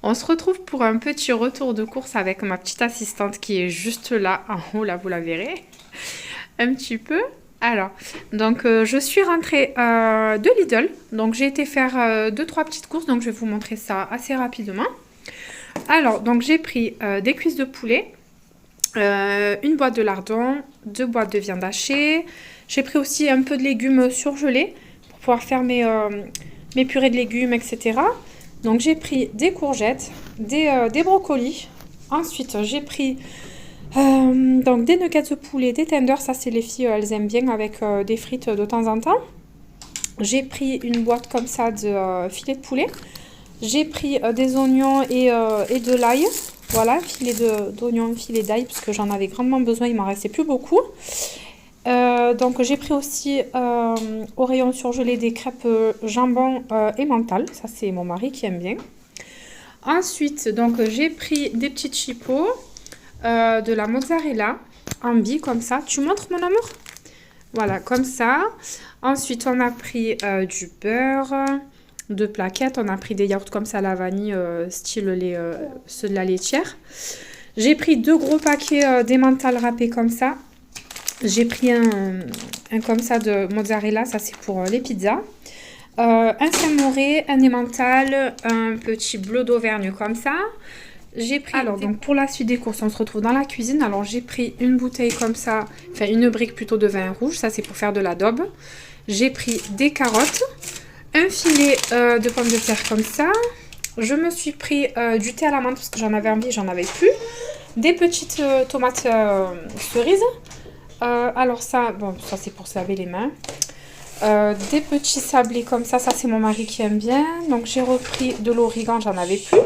On se retrouve pour un petit retour de course avec ma petite assistante qui est juste là, en haut, là vous la verrez, un petit peu. Alors, donc je suis rentrée de Lidl, donc j'ai été faire 2-3 petites courses, donc je vais vous montrer ça assez rapidement. Alors, donc j'ai pris des cuisses de poulet, une boîte de lardons, 2 boîtes de viande hachée. J'ai pris aussi un peu de légumes surgelés pour pouvoir faire mes purées de légumes, etc. Donc j'ai pris des courgettes, des brocolis. Ensuite, j'ai pris donc des nuggets de poulet, des tenders. Ça, c'est les filles, elles aiment bien avec des frites de temps en temps. J'ai pris une boîte comme ça de filets de poulet. J'ai pris des oignons et de l'ail. Voilà, filet d'oignons, filet d'ail, parce que j'en avais grandement besoin, il m'en restait plus beaucoup. Donc j'ai pris aussi au rayon surgelé des crêpes jambon et mental. Ça, c'est mon mari qui aime bien. Ensuite, donc j'ai pris des petites chipots, de la mozzarella en billes comme ça. Tu montres, mon amour? Voilà, comme ça. Ensuite, on a pris du beurre, 2 plaquettes. On a pris des yaourts comme ça à la vanille, style ceux de la laitière. J'ai pris 2 gros paquets d'emmental râpés comme ça. J'ai pris un comme ça de mozzarella, ça c'est pour les pizzas. Un samouré, un emmental, un petit bleu d'Auvergne comme ça. J'ai pris... Alors, donc pour la suite des courses, on se retrouve dans la cuisine. Alors, j'ai pris une bouteille comme ça, enfin une brique plutôt de vin rouge. Ça, c'est pour faire de l'adobe. J'ai pris des carottes, un filet de pommes de terre comme ça. Je me suis pris du thé à la menthe parce que j'en avais envie, j'en avais plus. Des petites tomates cerises. Alors ça, bon, ça c'est pour se laver les mains. Des petits sablés comme ça c'est mon mari qui aime bien. Donc j'ai repris de l'origan, j'en avais plus.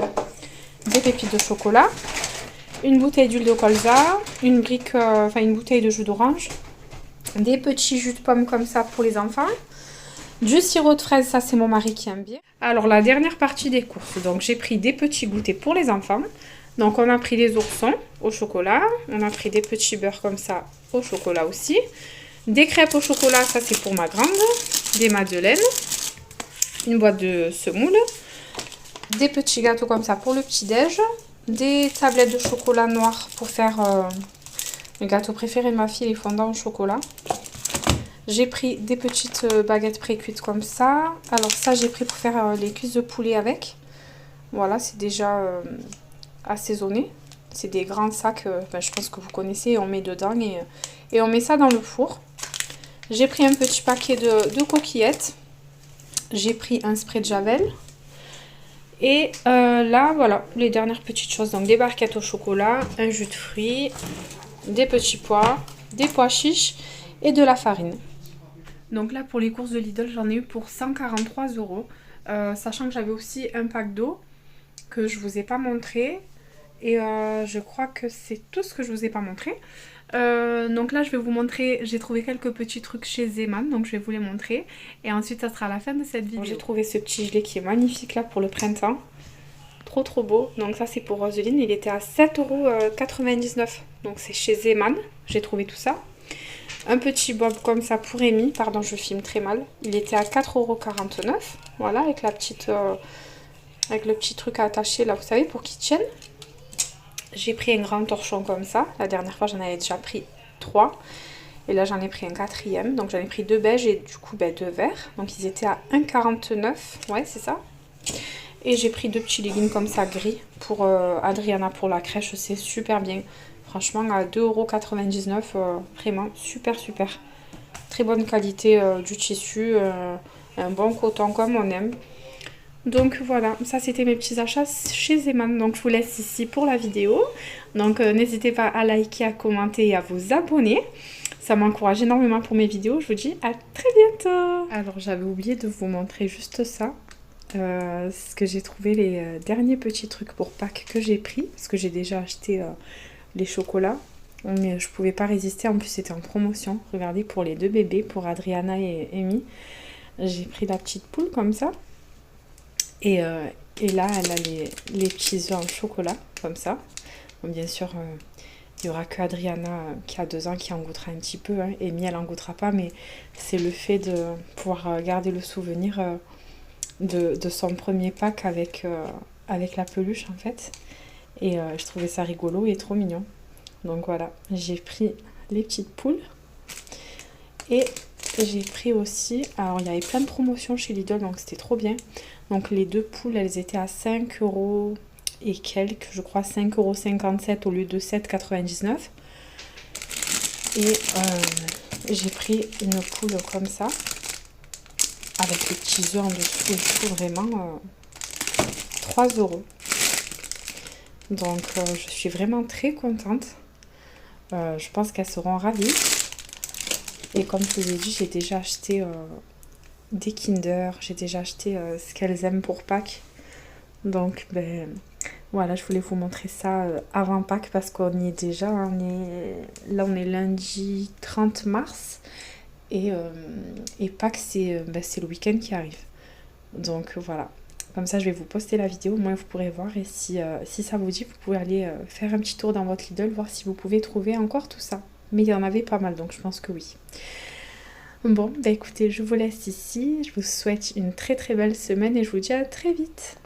Des pépites de chocolat. Une bouteille d'huile de colza. Une brique, une bouteille de jus d'orange. Des petits jus de pomme comme ça pour les enfants. Du sirop de fraise, ça c'est mon mari qui aime bien. Alors la dernière partie des courses, donc j'ai pris des petits goûters pour les enfants. Donc on a pris les oursons au chocolat, on a pris des petits beurres comme ça au chocolat aussi. Des crêpes au chocolat, ça c'est pour ma grande. Des madeleines, une boîte de semoule. Des petits gâteaux comme ça pour le petit-déj. Des tablettes de chocolat noir pour faire le gâteau préféré de ma fille, les fondants au chocolat. J'ai pris des petites baguettes pré-cuites comme ça. Alors ça, j'ai pris pour faire les cuisses de poulet avec. Voilà, c'est déjà assaisonné. C'est des grands sacs, je pense que vous connaissez. On met dedans et on met ça dans le four. J'ai pris un petit paquet de coquillettes. J'ai pris un spray de Javel. Et là, voilà, les dernières petites choses. Donc des barquettes au chocolat, un jus de fruits, des petits pois, des pois chiches et de la farine. Donc là, pour les courses de Lidl, j'en ai eu pour 143 €. Sachant que j'avais aussi un pack d'eau que je vous ai pas montré. Et je crois que c'est tout ce que je vous ai pas montré. Donc là, je vais vous montrer, j'ai trouvé quelques petits trucs chez Zeman, donc je vais vous les montrer. Et ensuite, ça sera la fin de cette vidéo. J'ai trouvé ce petit gilet qui est magnifique là pour le printemps. Trop trop beau. Donc ça, c'est pour Roseline. Il était à 7,99 €. Donc c'est chez Zeman. J'ai trouvé tout ça. Un petit bob comme ça pour Amy. Pardon, je filme très mal. Il était à 4,49 €. Voilà, avec la petite... avec le petit truc à attacher là, vous savez, pour qu'il tienne. J'ai pris un grand torchon comme ça. La dernière fois, j'en avais déjà pris 3. Et là, j'en ai pris un 4e. Donc, j'en ai pris 2 beiges et du coup, 2 verts. Donc, ils étaient à 1,49 €. Ouais, c'est ça. Et j'ai pris 2 petits leggings comme ça, gris, pour Adriana, pour la crèche. C'est super bien. Franchement, à 2,99 €. Vraiment, super, super. Très bonne qualité du tissu. Un bon coton comme on aime. Donc voilà, ça c'était mes petits achats chez Zeman. Donc je vous laisse ici pour la vidéo. Donc n'hésitez pas à liker, à commenter et à vous abonner. Ça m'encourage énormément pour mes vidéos. Je vous dis à très bientôt. Alors j'avais oublié de vous montrer juste ça. Ce que j'ai trouvé, les derniers petits trucs pour Pâques que j'ai pris. Parce que j'ai déjà acheté les chocolats. Mais je pouvais pas résister. En plus c'était en promotion. Regardez, pour les 2 bébés, pour Adriana et Amy. J'ai pris la petite poule comme ça. Et là, elle a les petits œufs en chocolat, comme ça. Bon, bien sûr, il n'y aura que Adriana qui a 2 ans qui en goûtera un petit peu. Hein. Amy, elle n'en goûtera pas, mais c'est le fait de pouvoir garder le souvenir de son premier pack avec avec la peluche en fait. Et je trouvais ça rigolo et trop mignon. Donc voilà, j'ai pris les petites poules. Et j'ai pris aussi, alors il y avait plein de promotions chez Lidl, donc c'était trop bien. Donc les 2 poules, elles étaient à 5 € et quelques, je crois 5,57 € au lieu de 7,99 €. Et j'ai pris une poule comme ça, avec les petits œufs en dessous et tout, vraiment 3 €. Donc je suis vraiment très contente. Je pense qu'elles seront ravies. Et comme je vous ai dit, j'ai déjà acheté des Kinder, j'ai déjà acheté ce qu'elles aiment pour Pâques. Donc ben voilà, je voulais vous montrer ça avant Pâques parce qu'on y est déjà. On est lundi 30 mars et Pâques c'est le week-end qui arrive. Donc voilà, comme ça je vais vous poster la vidéo, au moins vous pourrez voir. Et si ça vous dit, vous pouvez aller faire un petit tour dans votre Lidl, voir si vous pouvez trouver encore tout ça. Mais il y en avait pas mal, donc je pense que oui. Bon, bah écoutez, je vous laisse ici. Je vous souhaite une très très belle semaine et je vous dis à très vite.